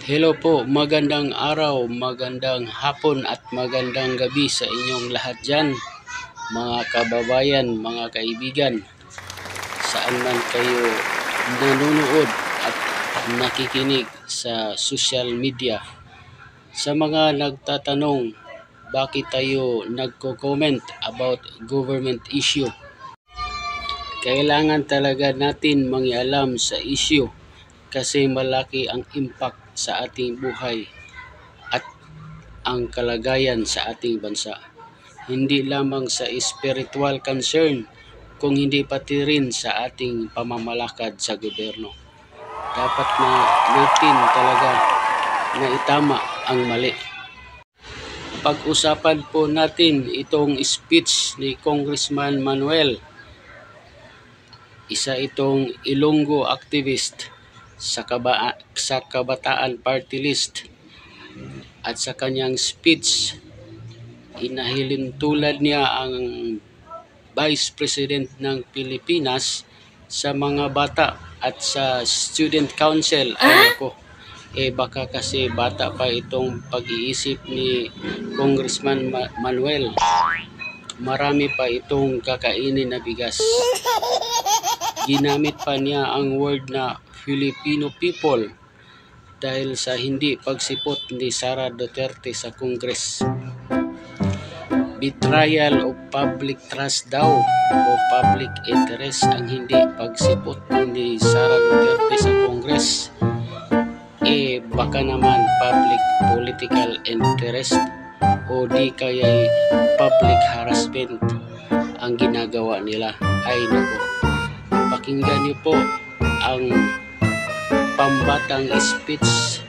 Hello po, magandang araw, magandang hapon at magandang gabi sa inyong lahat dyan, mga kababayan, mga kaibigan, saan man kayo nanonood at nakikinig sa social media. Sa mga nagtatanong, bakit tayo nagko-comment about government issue? Kailangan talaga natin mangialam sa issue kasi malaki ang impact sa ating buhay at ang kalagayan sa ating bansa. Hindi lamang sa spiritual concern, kung hindi pati rin sa ating pamamalakad sa gobyerno. Dapat na natin talaga na itama ang mali. Pag-usapan po natin itong speech ni Congressman Manuel. Isa itong Ilonggo activist sa Kabataan Party List, at sa kanyang speech inahilintulad niya ang Vice President ng Pilipinas sa mga bata at sa Student Council. Ay ako, baka kasi bata pa itong pag-iisip ni Congressman Manuel. Marami pa itong kakainin na bigas. Ginamit pa niya ang word na Filipino people dahil sa hindi pagsipot ni Sara Duterte sa Congress. Betrayal of public trust daw o public interest ang hindi pagsipot ni Sara Duterte sa Congress. Baka naman public political interest o di kaya public harassment ang ginagawa nila. Ay nako, pakinggan niyo po ang pambatang speech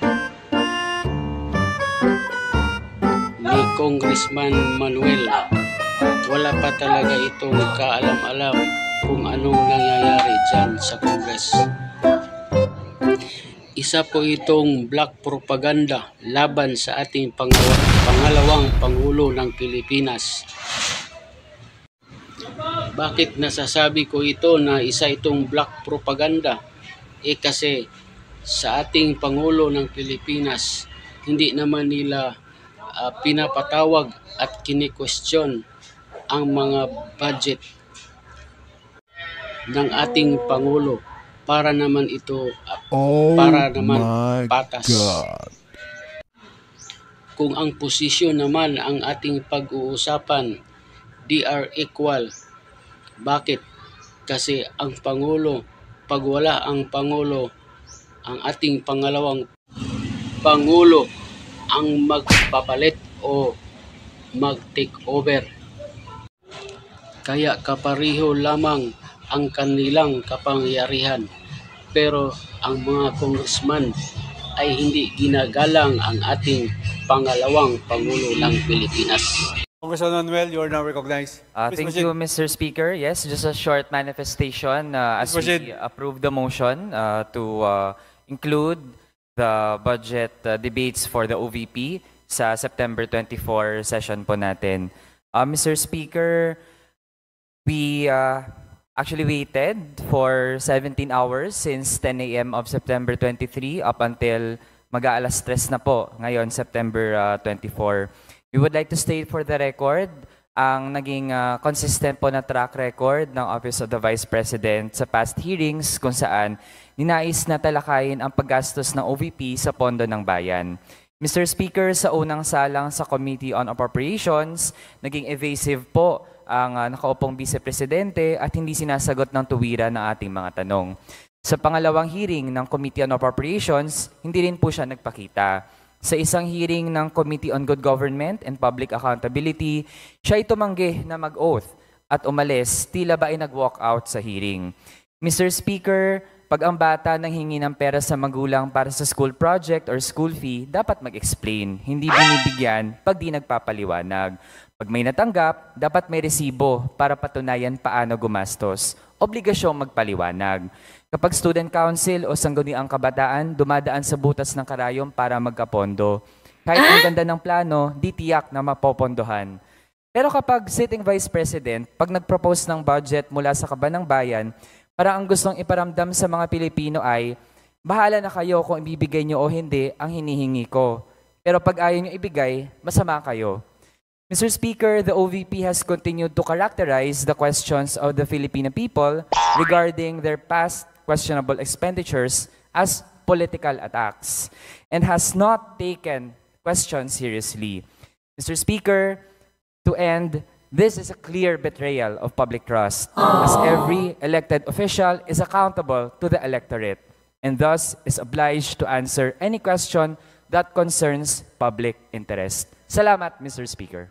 ni Congressman Manuel. Wala pa talaga itong kaalam-alam kung anong nangyayari dyan sa Congress. Isa po itong black propaganda laban sa ating pangalawang Pangulo ng Pilipinas. Bakit nasasabi ko ito na isa itong black propaganda? Kasi sa ating Pangulo ng Pilipinas, hindi naman nila pinapatawag at kini-question ang mga budget ng ating Pangulo para naman ito para naman patas. God. Kung ang posisyon naman ang ating pag-uusapan, they are equal. Bakit? Kasi ang Pangulo, pag wala ang Pangulo, ang ating pangalawang Pangulo ang magpapalit o mag-take over. Kaya kapareho lamang ang kanilang kapangyarihan, pero ang mga congressman ay hindi ginagalang ang ating pangalawang Pangulo ng Pilipinas. Congressman Manuel, you are now recognized. Thank you, Mr. Speaker. Yes, just a short manifestation as we approve the motion to include the budget debates for the OVP sa September 24 session po natin. Mr. Speaker, we actually waited for 17 hours since 10 a.m. of September 23 up until mag-aalas 3 na po ngayon, September 24. We would like to state for the record ang naging consistent po na track record ng Office of the Vice President sa past hearings kung saan ninais na talakayin ang paggastos ng OVP sa pondo ng bayan. Mr. Speaker, sa unang salang sa Committee on Appropriations, naging evasive po ang nakaupong Vice Presidente at hindi sinasagot ng tuwiran ng ating mga tanong. Sa pangalawang hearing ng Committee on Appropriations, hindi rin po siya nagpakita. Sa isang hearing ng Committee on Good Government and Public Accountability, siya ay tumanggi na mag-oath at umalis, tila ba ay nag-walk out sa hearing. Mr. Speaker, pag ang bata nanghingi ng pera sa magulang para sa school project or school fee, dapat mag-explain, hindi binibigyan pag di nagpapaliwanag. Pag may natanggap, dapat may resibo para patunayan paano gumastos. Obligasyong magpaliwanag. Kapag student council o sangguniang kabataan, dumadaan sa butas ng karayom para magkapondo. Kahit ang ganda ng plano, di tiyak na mapopondohan. Pero kapag sitting vice president, pag nag-propose ng budget mula sa kaban ng bayan, para ang gustong iparamdam sa mga Pilipino ay Bahala na kayo kung ibibigay nyo o hindi ang hinihingi ko. Pero pag ayaw nyo ibigay, masama kayo. Mr. Speaker, the OVP has continued to characterize the questions of the Filipino people regarding their past questionable expenditures as political attacks and has not taken questions seriously. Mr. Speaker, to end, this is a clear betrayal of public trust, as every elected official is accountable to the electorate and thus is obliged to answer any question that concerns public interest. Salamat, Mr. Speaker.